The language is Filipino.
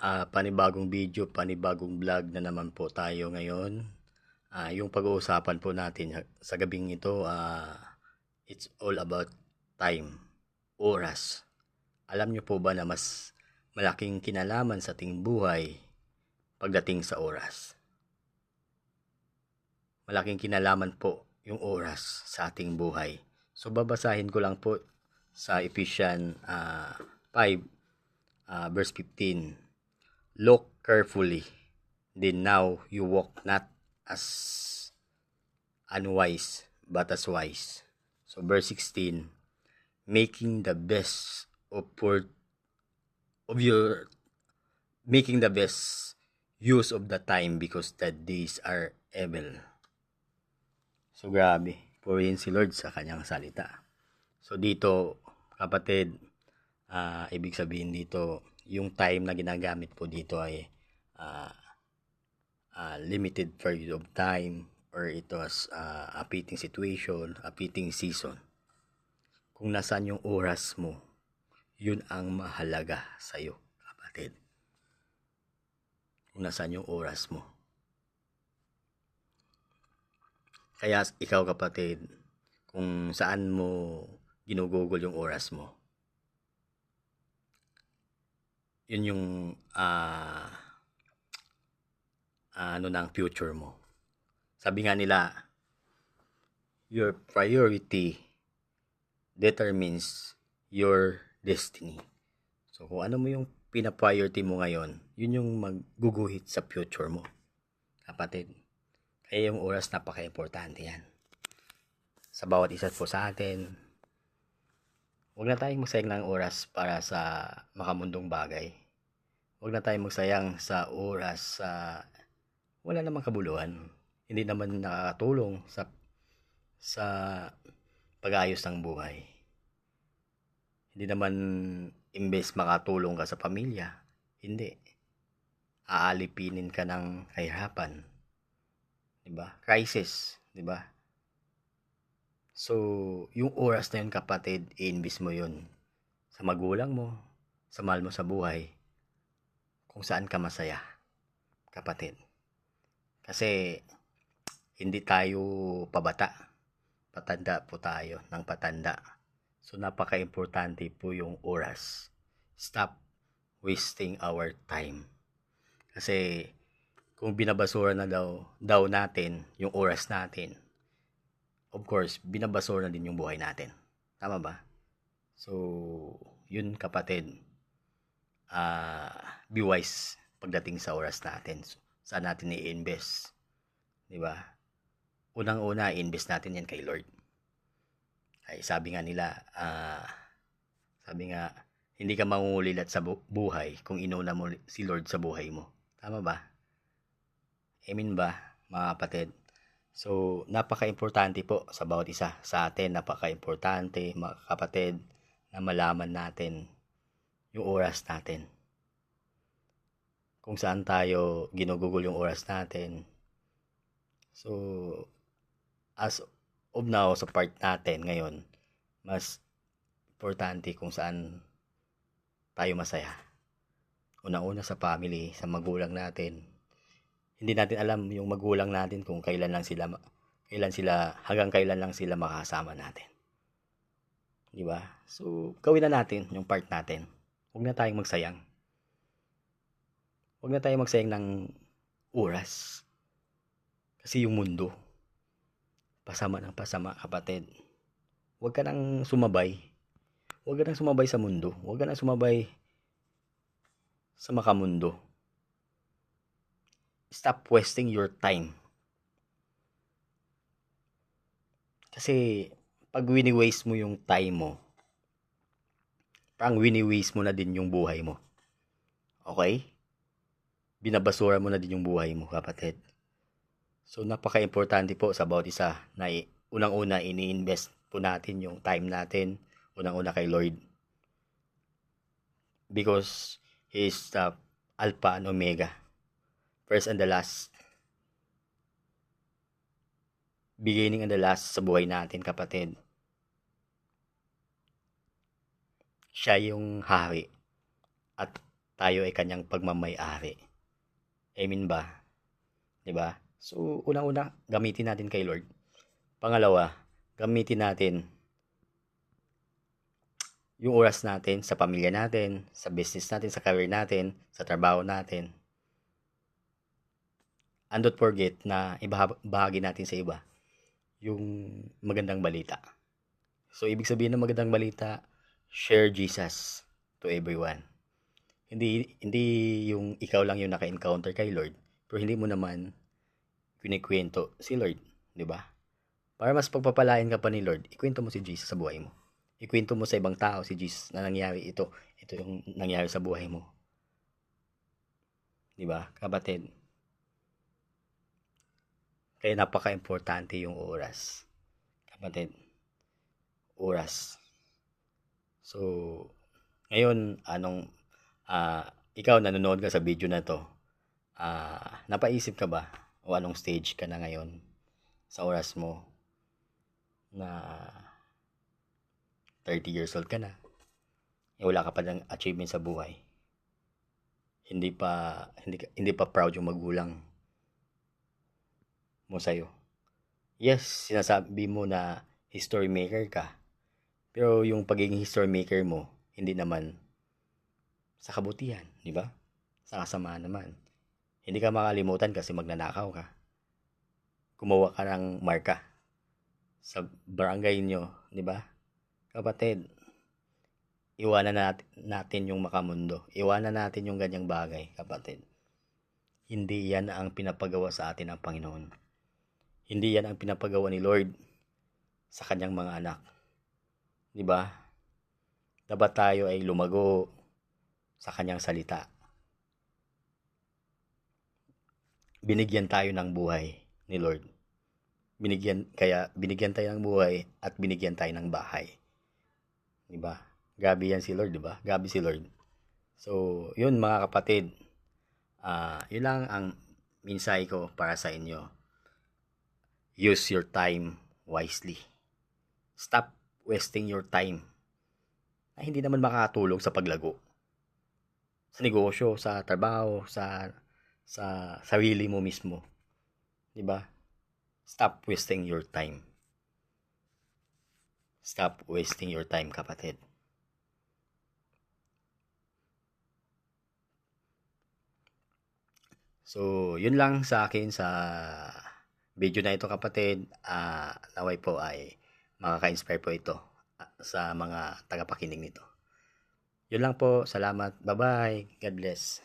Panibagong video, panibagong vlog na naman po tayo ngayon. Yung pag-uusapan po natin sa gabing ito, it's all about time, oras. Alam niyo po ba na mas malaking kinalaman sa ating buhay pagdating sa oras? Malaking kinalaman po yung oras sa ating buhay. So babasahin ko lang po sa Ephesians 5 verse 15. Look carefully, then now you walk not as unwise, but as wise. So verse 16, making the best use of the time because the days are evil. So grabe, purihin si Lord sa kanyang salita. So dito, kapatid, ibig sabihin dito, yung time na ginagamit po dito ay limited period of time, or it was a fitting situation, a fitting season. Kung nasaan yung oras mo, yun ang mahalaga sa'yo, kapatid. Kung nasaan yung oras mo. Kaya ikaw, kapatid, kung saan mo ginugugol yung oras mo, yun yung ng future mo. Sabi nga nila, your priority determines your destiny. So kung ano mo yung pina-priority mo ngayon, yun yung magguguhit sa future mo, kapatid. Kaya yung oras, napaka-importante yan sa bawat isa po sa atin. Huwag na tayong magsayang ng oras para sa makamundong bagay. Huwag na tayong magsayang sa oras sa wala namang kabuluhan. Hindi naman nakakatulong sa pag-ayos ng buhay. Hindi naman imbes makatulong ka sa pamilya, hindi. Aalipinin ka ng kahirapan. Diba? Crisis, diba? So, yung oras na yun, kapatid, i-invest mo yun sa magulang mo, sa mahal mo sa buhay, kung saan ka masaya, kapatid. Kasi, hindi tayo pabata. Patanda po tayo ng patanda. So, napaka-importante po yung oras. Stop wasting our time. Kasi, kung binabasura na daw natin yung oras natin, of course, binabasura na din yung buhay natin. Tama ba? So, yun, kapatid. Be wise pagdating sa oras natin. So, saan natin i-invest? Diba? Unang-una, i-invest natin yan kay Lord. Ay, sabi nga nila, hindi ka mangungulilat sa buhay kung inuna mo si Lord sa buhay mo. Tama ba? Amen ba, mga kapatid? So, napaka-importante po sa bawat isa sa atin. Napaka-importante, mga kapatid, na malaman natin yung oras natin. Kung saan tayo ginugugol yung oras natin. So, as of now, sa part natin ngayon, mas importante kung saan tayo masaya. Una-una sa family, sa magulang natin. Hindi natin alam yung magulang natin kung hanggang kailan lang sila makakasama natin. Di ba? So, gawin na natin yung part natin. Huwag na tayong magsayang. Huwag na tayong magsayang ng oras. Kasi yung mundo, pasama ng pasama, kapatid. Huwag ka nang sumabay. Huwag ka nang sumabay sa mundo. Huwag ka nang sumabay sa makamundo. Stop wasting your time. Kasi pag wini-waste mo yung time mo, parang wini-waste mo na din yung buhay mo. Okay? Binabasura mo na din yung buhay mo, kapatid. So, napaka-importante po sa bawat isa na unang-una ini-invest po natin yung time natin, unang-una kay Lord. Because He is the Alpha and Omega, first and the last, beginning and the last sa buhay natin, kapatid. Siya yung hari at tayo ay kanyang pagmamay-ari. Amen ba? 'Di ba? So, unang-una, gamitin natin kay Lord. Pangalawa, gamitin natin yung oras natin sa pamilya natin, sa business natin, sa career natin, sa trabaho natin. And don't forget na ibahagi natin sa iba yung magandang balita. So, ibig sabihin ng magandang balita, share Jesus to everyone. Hindi yung ikaw lang yung naka-encounter kay Lord, pero hindi mo naman kinikwento si Lord, di ba? Para mas pagpapalain ka pa ni Lord, ikwento mo si Jesus sa buhay mo. Ikwento mo sa ibang tao si Jesus na nangyari ito. Ito yung nangyari sa buhay mo. Di ba, kapatid? Kaya napaka-importante yung oras. Kapatid, oras. So, ngayon, ikaw nanonood ka sa video na to, napaisip ka ba o anong stage ka na ngayon sa oras mo na 30 years old ka na, wala ka pa ng achievement sa buhay, hindi pa proud yung magulang mo sa'yo. Yes, sinasabi mo na history maker ka, pero yung pagiging history maker mo, hindi naman sa kabutihan, di ba? Sa kasamaan naman. Hindi ka makalimutan kasi magnanakaw ka. Gumawa ka ng marka sa barangay nyo, di ba? Kapatid, iwanan natin yung makamundo. Iwanan natin yung ganyang bagay, kapatid. Hindi yan ang pinapagawa sa atin ng Panginoon. Hindi yan ang pinapagawa ni Lord sa kanyang mga anak. Di ba? Dapat tayo ay lumago sa kanyang salita. Binigyan tayo ng buhay ni Lord. Binigyan tayo ng buhay at binigyan tayo ng bahay. Diba? Grabe yan si Lord, diba? Grabe si Lord. So, yun mga kapatid. Yun lang ang mensahe ko para sa inyo. Use your time wisely. Stop wasting your time na hindi naman makakatulong sa paglago. Sa negosyo, sa trabaho, sa sarili mo mismo. Diba? Stop wasting your time. Stop wasting your time, kapatid. So, yun lang sa akin sa video na ito, kapatid. Naway po ay makaka-inspire po ito sa mga tagapakinig nito. Yun lang po. Salamat. Bye-bye. God bless.